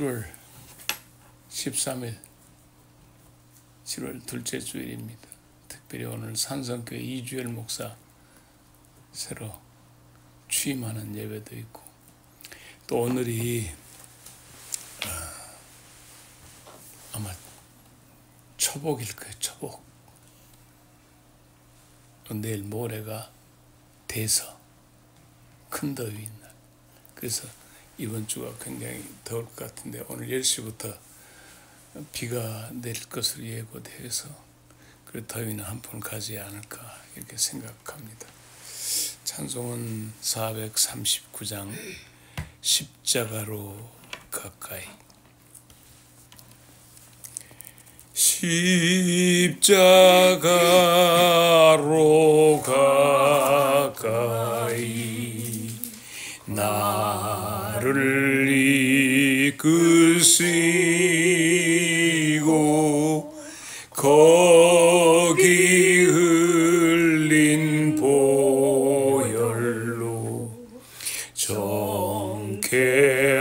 7월 13일 7월 둘째 주일입니다. 특별히 오늘 산성교회 이주열 목사 새로 취임하는 예배도 있고, 또 오늘이 아마 초복일 거예요. 초복. 내일 모레가 대서 큰 더위인 날. 그래서 이번 주가 굉장히 더울 것 같은데, 오늘 10시부터 비가 내릴 것으로 예고되어서 그 더위는 한푼 가지 않을까 이렇게 생각합니다. 찬송은 439장 십자가로 가까이. 십자가로 가까이 나를 이끄시고 거기 흘린 보혈로 정케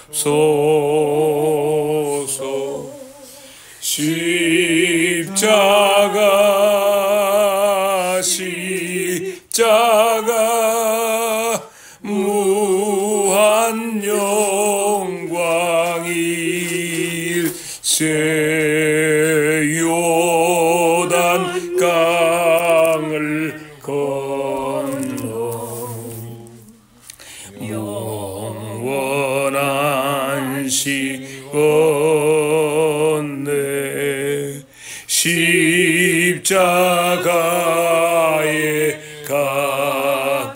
하옵소서. 십자가 무한 영광일세. 요단 강을 건너 영원한 시건네. 십자가에 가까이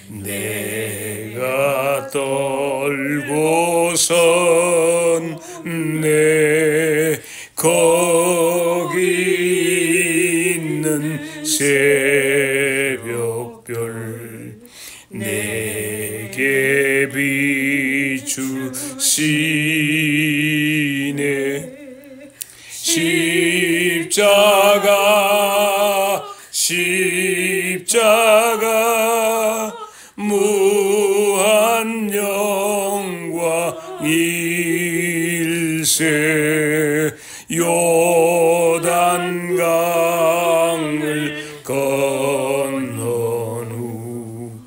내가 떨고선 내 거기 있는 새벽별 내게 비추시네. 십자가 무한 영광일세. 요단강을 건넌 후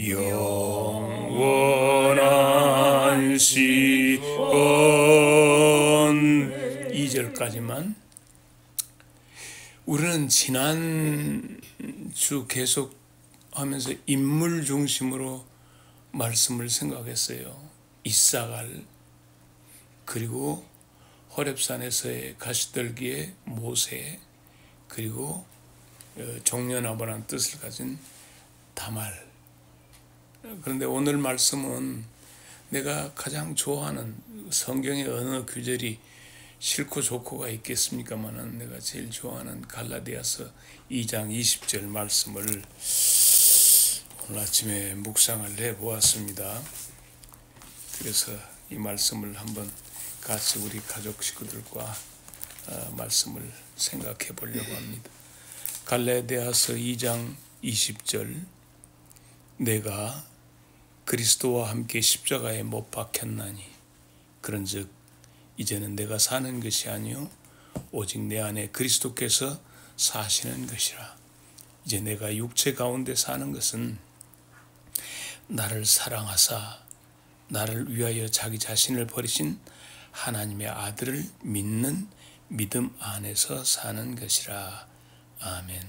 영원한 시건. 2절까지만. 우리는 지난 주 계속 하면서 인물 중심으로 말씀을 생각했어요. 이사갈, 그리고 호렙산에서의 가시떨기의 모세, 그리고 종려나무라는 뜻을 가진 다말. 그런데 오늘 말씀은 내가 가장 좋아하는, 성경의 어느 구절이 싫고 좋고가 있겠습니까마는 내가 제일 좋아하는 갈라디아서 2장 20절 말씀을 오늘 아침에 묵상을 해보았습니다. 그래서 이 말씀을 한번 같이 우리 가족 식구들과 말씀을 생각해 보려고 합니다. 갈라디아서 2장 20절. 내가 그리스도와 함께 십자가에 못 박혔나니 그런즉 이제는 내가 사는 것이 아니요 오직 내 안에 그리스도께서 사시는 것이라. 이제 내가 육체 가운데 사는 것은 나를 사랑하사 나를 위하여 자기 자신을 버리신 하나님의 아들을 믿는 믿음 안에서 사는 것이라. 아멘.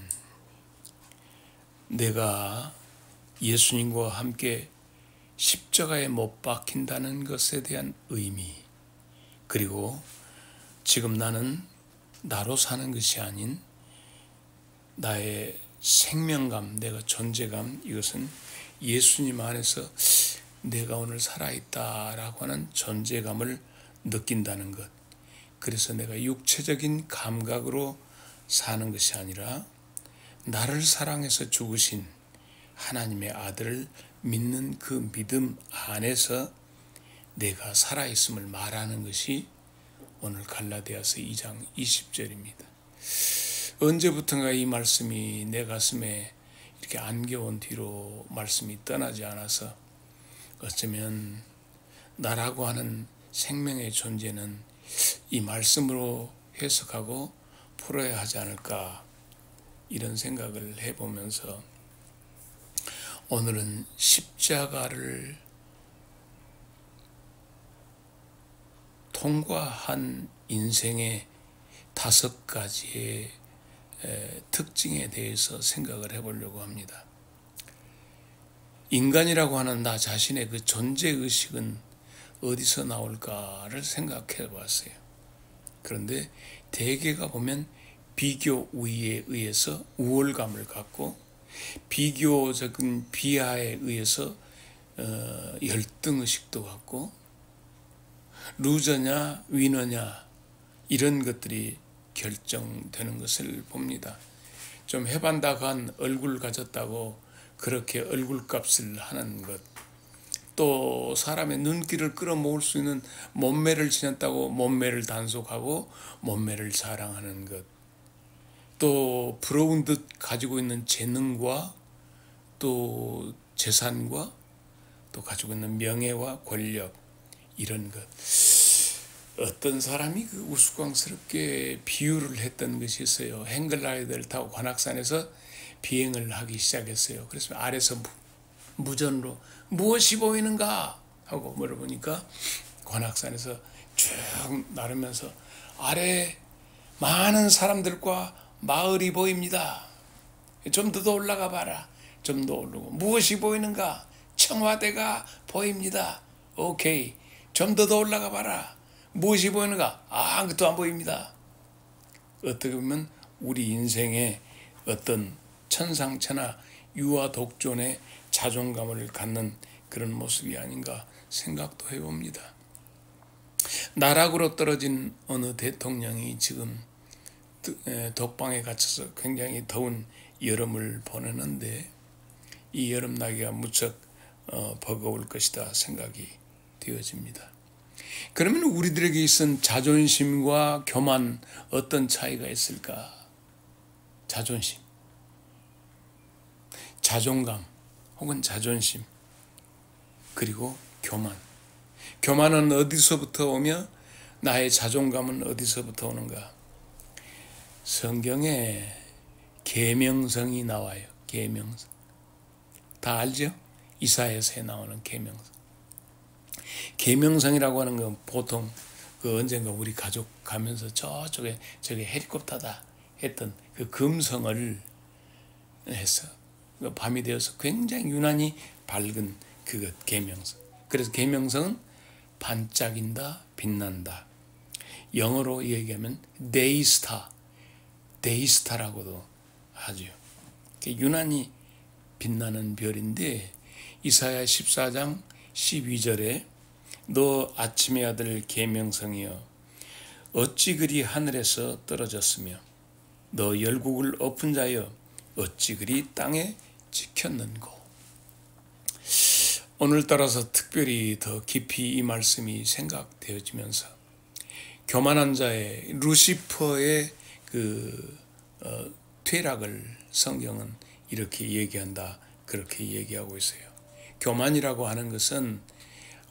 내가 예수님과 함께 십자가에 못 박힌다는 것에 대한 의미, 그리고 지금 나는 나로 사는 것이 아닌 나의 생명감, 내가 존재감, 이것은 예수님 안에서 내가 오늘 살아있다라고 하는 존재감을 느낀다는 것. 그래서 내가 육체적인 감각으로 사는 것이 아니라 나를 사랑해서 죽으신 하나님의 아들을 믿는 그 믿음 안에서 내가 살아있음을 말하는 것이 오늘 갈라디아서 2장 20절입니다. 언제부턴가 이 말씀이 내 가슴에 이렇게 안겨온 뒤로 말씀이 떠나지 않아서 어쩌면 나라고 하는 생명의 존재는 이 말씀으로 해석하고 풀어야 하지 않을까, 이런 생각을 해보면서 오늘은 십자가를 통과한 인생의 5가지의 특징에 대해서 생각을 해보려고 합니다. 인간이라고 하는 나 자신의 그 존재의식은 어디서 나올까를 생각해 봤어요. 그런데 대개가 보면 비교 우위에 의해서 우월감을 갖고, 비교적인 비하에 의해서 열등의식도 갖고, 루저냐 위너냐 이런 것들이 결정되는 것을 봅니다. 좀 해반다간 얼굴 가졌다고 그렇게 얼굴값을 하는 것, 또 사람의 눈길을 끌어모을 수 있는 몸매를 지녔다고 몸매를 단속하고 몸매를 자랑하는 것, 또 부러운 듯 가지고 있는 재능과 또 재산과 또 가지고 있는 명예와 권력, 이런 것. 어떤 사람이 그 우스꽝스럽게 비유를 했던 것이 있어요. 행글라이더를 타고 관악산에서 비행을 하기 시작했어요. 그래서 아래서 무전으로 무엇이 보이는가 하고 물어보니까 관악산에서 쭉 나르면서 아래 많은 사람들과 마을이 보입니다. 좀 더 올라가 봐라. 좀 더 오르고, 무엇이 보이는가? 청와대가 보입니다. 오케이. 좀 더 올라가 봐라. 무엇이 보이는가? 아무것도 안 보입니다. 어떻게 보면 우리 인생의 어떤 천상천하 유아독존의 자존감을 갖는 그런 모습이 아닌가 생각도 해봅니다. 나락으로 떨어진 어느 대통령이 지금 독방에 갇혀서 굉장히 더운 여름을 보내는데, 이 여름나기가 무척 버거울 것이다 생각이 되어집니다. 그러면 우리들에게 있은 자존심과 교만, 어떤 차이가 있을까? 자존심, 자존감 혹은 자존심, 그리고 교만. 교만은 어디서부터 오며 나의 자존감은 어디서부터 오는가? 성경에 계명성이 나와요. 계명성. 다 알죠? 이사야서에 나오는 계명성. 계명성이라고 하는 건 보통 그 언젠가 우리 가족 가면서 저쪽에 저게 헬리콥터다 했던 그 금성을 해서 밤이 되어서 굉장히 유난히 밝은 그것 계명성. 그래서 계명성은 반짝인다, 빛난다. 영어로 얘기하면 데이스타라고도 하죠. 유난히 빛나는 별인데, 이사야 14장 12절에 너 아침의 아들 계명성이여 어찌 그리 하늘에서 떨어졌으며 너 열국을 엎은 자여 어찌 그리 땅에 찍혔는고. 오늘따라서 특별히 더 깊이 이 말씀이 생각되어지면서 교만한 자의 루시퍼의 그 퇴락을 성경은 이렇게 얘기한다, 그렇게 얘기하고 있어요. 교만이라고 하는 것은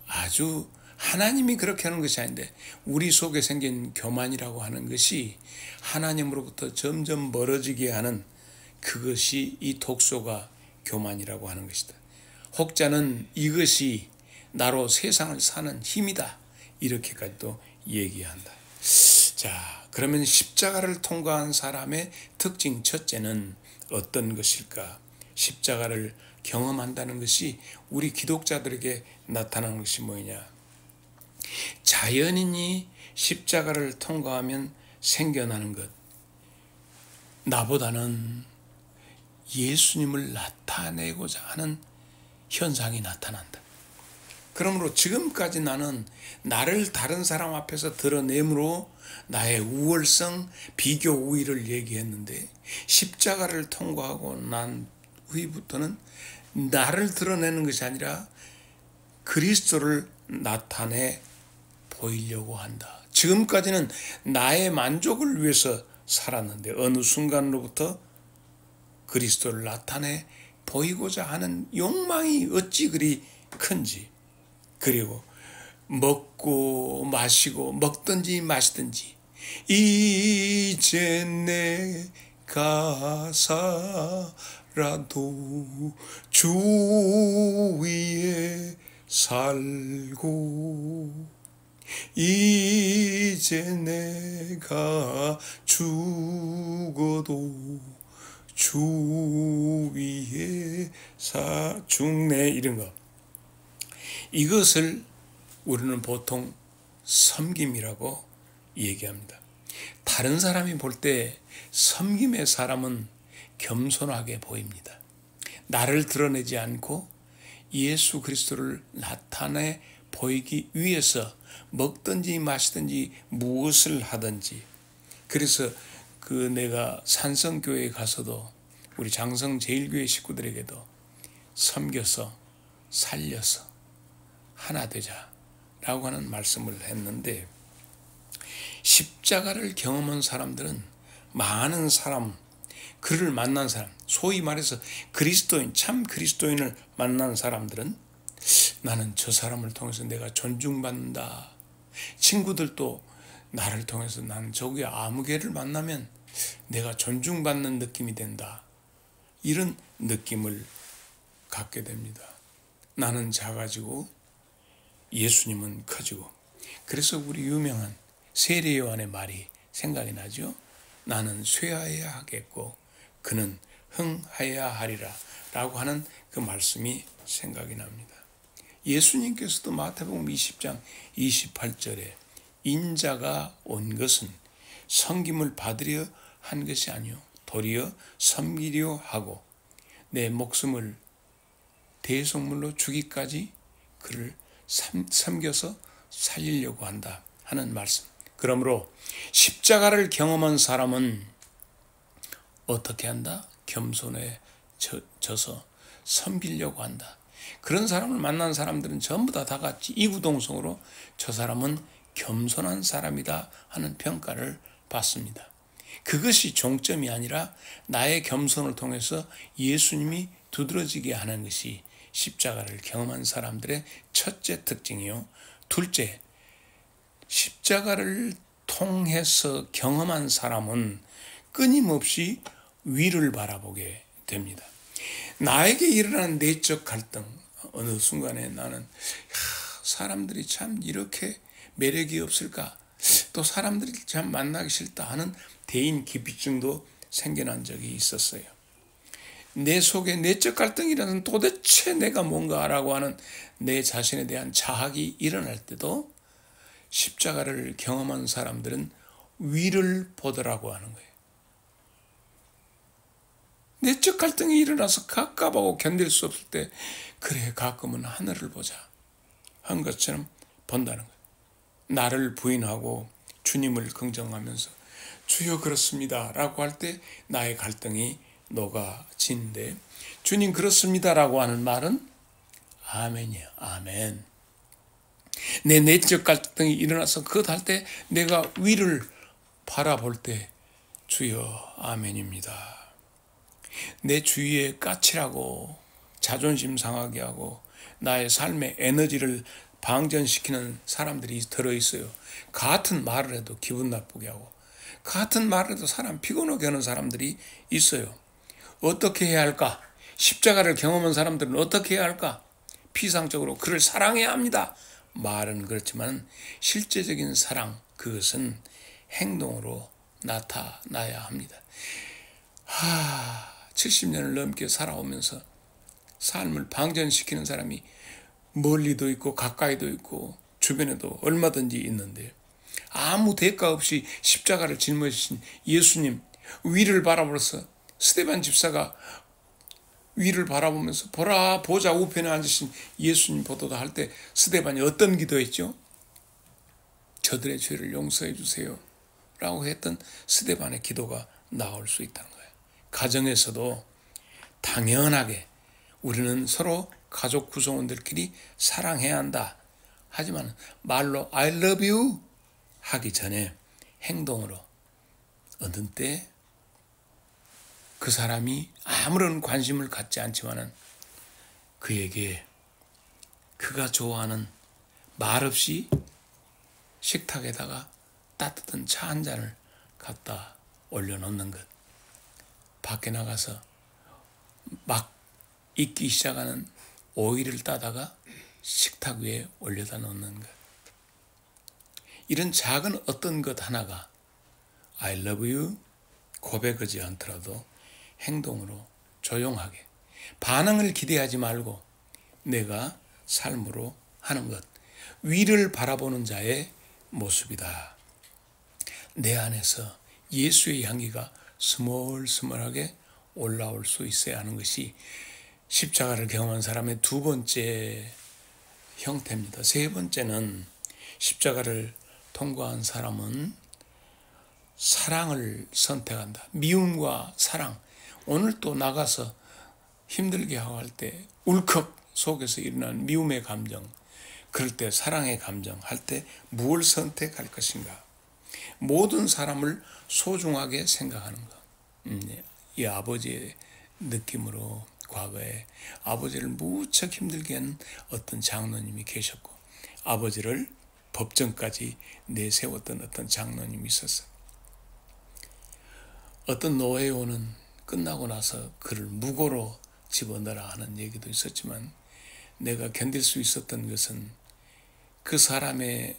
아주 하나님이 그렇게 하는 것이 아닌데, 우리 속에 생긴 교만이라고 하는 것이 하나님으로부터 점점 멀어지게 하는 그것이 이 독소가 교만이라고 하는 것이다. 혹자는 이것이 나로 세상을 사는 힘이다, 이렇게까지도 얘기한다. 자, 그러면 십자가를 통과한 사람의 특징 첫째는 어떤 것일까? 십자가를 경험한다는 것이 우리 기독자들에게 나타나는 것이 뭐냐? 자연인이 십자가를 통과하면 생겨나는 것, 나보다는 예수님을 나타내고자 하는 현상이 나타난다. 그러므로 지금까지 나는 나를 다른 사람 앞에서 드러내므로 나의 우월성, 비교 우위를 얘기했는데, 십자가를 통과하고 난 후부터는 나를 드러내는 것이 아니라 그리스도를 나타내 보이려고 한다. 지금까지는 나의 만족을 위해서 살았는데 어느 순간으로부터 그리스도를 나타내 보이고자 하는 욕망이 어찌 그리 큰지, 그리고 먹고 마시고 먹든지 마시든지 이제 내가 살아도 주 위에 살고 이제 내가 죽어도 주 위에 죽네, 이런 거. 이것을 우리는 보통 섬김이라고 얘기합니다. 다른 사람이 볼 때 섬김의 사람은 겸손하게 보입니다. 나를 드러내지 않고 예수 그리스도를 나타내 보이기 위해서 먹든지 마시든지 무엇을 하든지. 그래서 내가 산성교회에 가서도 우리 장성제일교회 식구들에게도 섬겨서 살려서 하나 되자라고 하는 말씀을 했는데, 십자가를 경험한 사람들은 많은 사람, 그를 만난 사람, 소위 말해서 그리스도인, 참 그리스도인을 만난 사람들은 나는 저 사람을 통해서 내가 존중받는다. 친구들도 나를 통해서 나는 저기 아무개를 만나면 내가 존중받는 느낌이 된다. 이런 느낌을 갖게 됩니다. 나는 작아지고 예수님은 커지고. 그래서 우리 유명한 세례 요한의 말이 생각이 나죠. 나는 쇠하여야 하겠고 그는 흥하여야 하리라 라고 하는 그 말씀이 생각이 납니다. 예수님께서도 마태복음 20장 28절에 인자가 온 것은 섬김을 받으려 한 것이 아니요 도리어 섬기려 하고 내 목숨을 대속물로 주기까지 그를 섬겨서 살리려고 한다 하는 말씀. 그러므로 십자가를 경험한 사람은 어떻게 한다? 겸손해져서 섬기려고 한다. 그런 사람을 만난 사람들은 전부 다 같이 이구동성으로 저 사람은 겸손한 사람이다 하는 평가를 받습니다. 그것이 종점이 아니라 나의 겸손을 통해서 예수님이 두드러지게 하는 것이 십자가를 경험한 사람들의 첫째 특징이요. 둘째, 십자가를 통해서 경험한 사람은 끊임없이 위를 바라보게 됩니다. 나에게 일어나는 내적 갈등, 어느 순간에 나는 사람들이 참 이렇게 매력이 없을까? 또 사람들이 참 만나기 싫다 하는 대인 기피증도 생겨난 적이 있었어요. 내 속에 내적 갈등이라는 도대체 내가 뭔가라고 하는 내 자신에 대한 자학이 일어날 때도 십자가를 경험한 사람들은 위를 보더라고 하는 거예요. 내적 갈등이 일어나서 갑갑하고 견딜 수 없을 때 그래 가끔은 하늘을 보자 한 것처럼 본다는 거예요. 나를 부인하고 주님을 긍정하면서 주여 그렇습니다 라고 할 때 나의 갈등이 녹아지는데, 주님 그렇습니다 라고 하는 말은 아멘이에요. 아멘. 내 내적 갈등이 일어나서 그것 할 때 내가 위를 바라볼 때 주여 아멘입니다. 내 주위에 까칠하고 자존심 상하게 하고 나의 삶의 에너지를 방전시키는 사람들이 들어있어요. 같은 말을 해도 기분 나쁘게 하고 같은 말을 해도 사람 피곤하게 하는 사람들이 있어요. 어떻게 해야 할까? 십자가를 경험한 사람들은 어떻게 해야 할까? 피상적으로 그를 사랑해야 합니다. 말은 그렇지만 실제적인 사랑, 그것은 행동으로 나타나야 합니다. 70년을 넘게 살아오면서 삶을 방전시키는 사람이 멀리도 있고 가까이도 있고 주변에도 얼마든지 있는데, 아무 대가 없이 십자가를 짊어지신 예수님 위를 바라보면서 스데반 집사가 위를 바라보면서 보라 보좌 우편에 앉으신 예수님 보도다 할 때 스데반이 어떤 기도했죠? 저들의 죄를 용서해 주세요 라고 했던 스데반의 기도가 나올 수 있다는 거예요. 가정에서도 당연하게 우리는 서로 가족 구성원들끼리 사랑해야 한다. 하지만 말로 I love you 하기 전에 행동으로 어느 때 그 사람이 아무런 관심을 갖지 않지만은 그에게 그가 좋아하는 말없이 식탁에다가 따뜻한 차 한 잔을 갖다 올려놓는 것. 밖에 나가서 막 익기 시작하는 오이를 따다가 식탁 위에 올려다 놓는 것. 이런 작은 어떤 것 하나가 I love you 고백하지 않더라도 행동으로 조용하게 반응을 기대하지 말고 내가 삶으로 하는 것. 위를 바라보는 자의 모습이다. 내 안에서 예수의 향기가 스멀스멀하게 올라올 수 있어야 하는 것이 십자가를 경험한 사람의 두 번째 형태입니다. 세 번째는 십자가를 통과한 사람은 사랑을 선택한다. 미움과 사랑. 오늘 또 나가서 힘들게 하고 할 때 울컥 속에서 일어나는 미움의 감정, 그럴 때 사랑의 감정 할 때 무엇을 선택할 것인가? 모든 사람을 소중하게 생각하는 것. 이 아버지의 느낌으로 과거에 아버지를 무척 힘들게 한 어떤 장로님이 계셨고 아버지를 법정까지 내세웠던 어떤 장로님이 있었어요. 어떤 노회원은 끝나고 나서 그를 무고로 집어넣으라 하는 얘기도 있었지만 내가 견딜 수 있었던 것은 그 사람의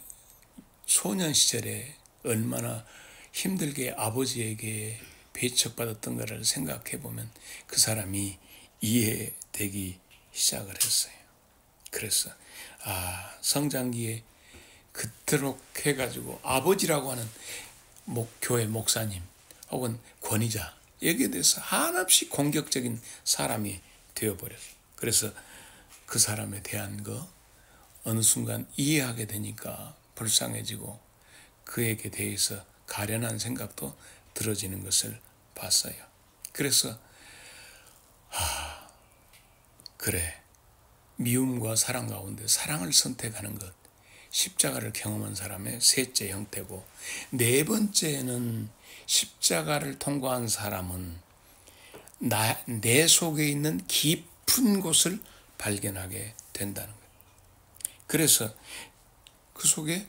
소년 시절에 얼마나 힘들게 아버지에게 배척받았던가를 생각해 보면 그 사람이 이해되기 시작을 했어요. 그래서 성장기에 그토록 해가지고 아버지라고 하는 교회 목사님 혹은 권위자 여기에 대해서 한없이 공격적인 사람이 되어버렸어요. 그래서 그 사람에 대한 거 어느 순간 이해하게 되니까 불쌍해지고 그에게 대해서 가련한 생각도 들어지는 것을 봤어요. 그래서 그래, 미움과 사랑 가운데 사랑을 선택하는 것, 십자가를 경험한 사람의 셋째 형태고, 네 번째는 십자가를 통과한 사람은 내 속에 있는 깊은 곳을 발견하게 된다는 거예요. 그래서 그 속에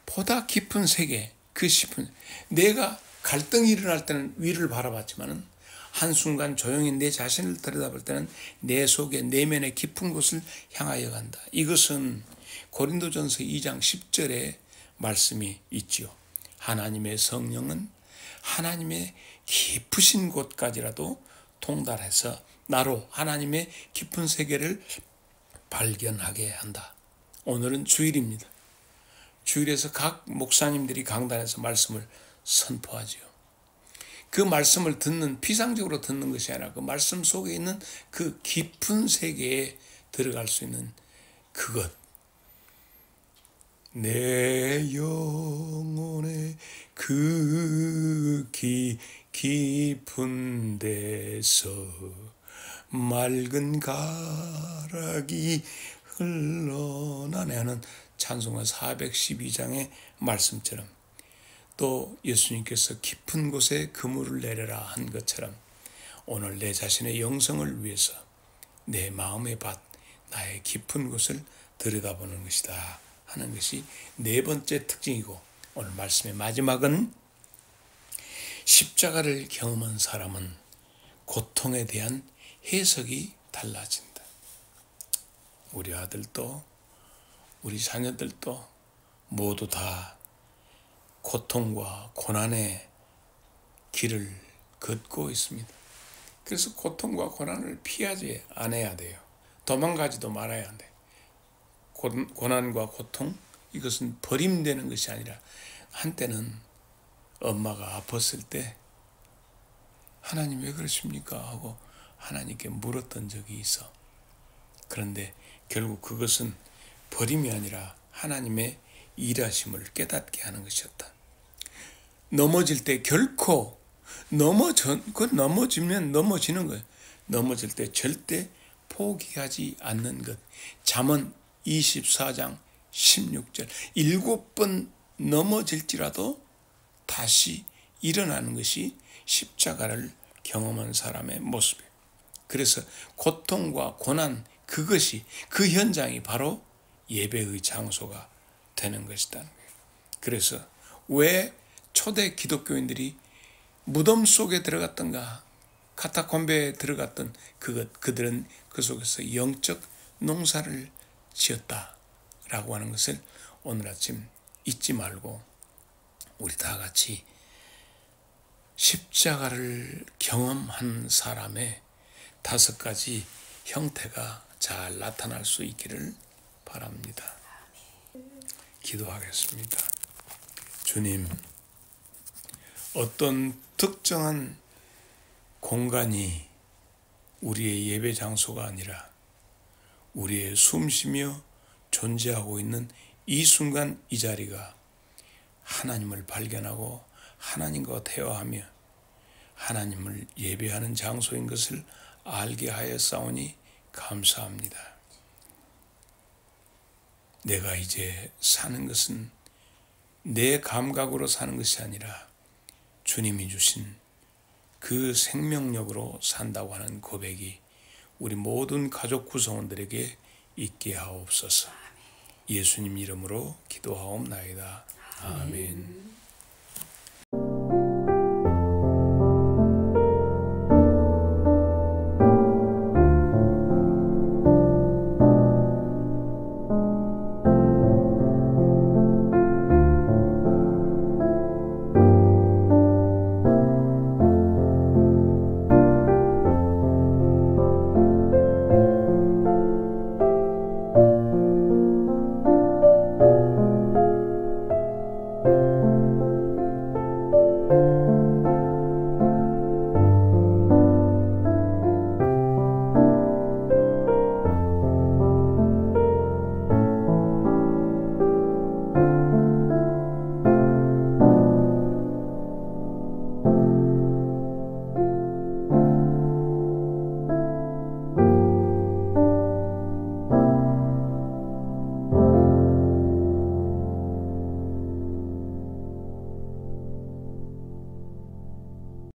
보다 깊은 세계, 그 깊은, 내가 갈등이 일어날 때는 위를 바라봤지만은 한순간 조용히 내 자신을 들여다볼 때는 내 속에 내면의 깊은 곳을 향하여 간다. 이것은 고린도전서 2장 10절에 말씀이 있지요. 하나님의 성령은 하나님의 깊으신 곳까지라도 통달해서 나로 하나님의 깊은 세계를 발견하게 한다. 오늘은 주일입니다. 주일에서 각 목사님들이 강단에서 말씀을 선포하지요. 그 말씀을 피상적으로 듣는 것이 아니라 그 말씀 속에 있는 그 깊은 세계에 들어갈 수 있는 그것. 내 영혼의 그 깊은 데서 맑은 가락이 흘러나네 하는 찬송가 412장의 말씀처럼 또 예수님께서 깊은 곳에 그물을 내려라 한 것처럼 오늘 내 자신의 영성을 위해서 내 마음의 밭, 나의 깊은 곳을 들여다보는 것이다 하는 것이 네 번째 특징이고 오늘 말씀의 마지막은 십자가를 경험한 사람은 고통에 대한 해석이 달라진다. 우리 아들도 우리 자녀들도 모두 다 고통과 고난의 길을 걷고 있습니다. 그래서 고통과 고난을 피하지 않아야 돼요. 도망가지도 말아야 돼. 고난과 고통 이것은 버림되는 것이 아니라 한때는 엄마가 아팠을 때 하나님 왜 그러십니까? 하고 하나님께 물었던 적이 있어. 그런데 결국 그것은 버림이 아니라 하나님의 일하심을 깨닫게 하는 것이었다. 넘어질 때 결코 넘어지면 넘어지는 거예요. 넘어질 때 절대 포기하지 않는 것. 잠언 24장 16절 7번 넘어질지라도 다시 일어나는 것이 십자가를 경험한 사람의 모습이에요. 그래서 고통과 고난 그것이 그 현장이 바로 예배의 장소가 되는 것이라는 거예요. 그래서 왜 초대 기독교인들이 무덤 속에 들어갔던가 카타콤베에 들어갔던 그들은 그 속에서 영적 농사를 지었다라고 하는 것을 오늘 아침 잊지 말고 우리 다 같이 십자가를 경험한 사람의 5가지 형태가 잘 나타날 수 있기를 바랍니다. 기도하겠습니다. 주님, 어떤 특정한 공간이 우리의 예배 장소가 아니라 우리의 숨쉬며 존재하고 있는 이 순간 이 자리가 하나님을 발견하고 하나님과 대화하며 하나님을 예배하는 장소인 것을 알게 하였사오니 감사합니다. 내가 이제 사는 것은 내 감각으로 사는 것이 아니라 주님이 주신 그 생명력으로 산다고 하는 고백이 우리 모든 가족 구성원들에게 있게 하옵소서. 예수님 이름으로 기도하옵나이다. 아멘.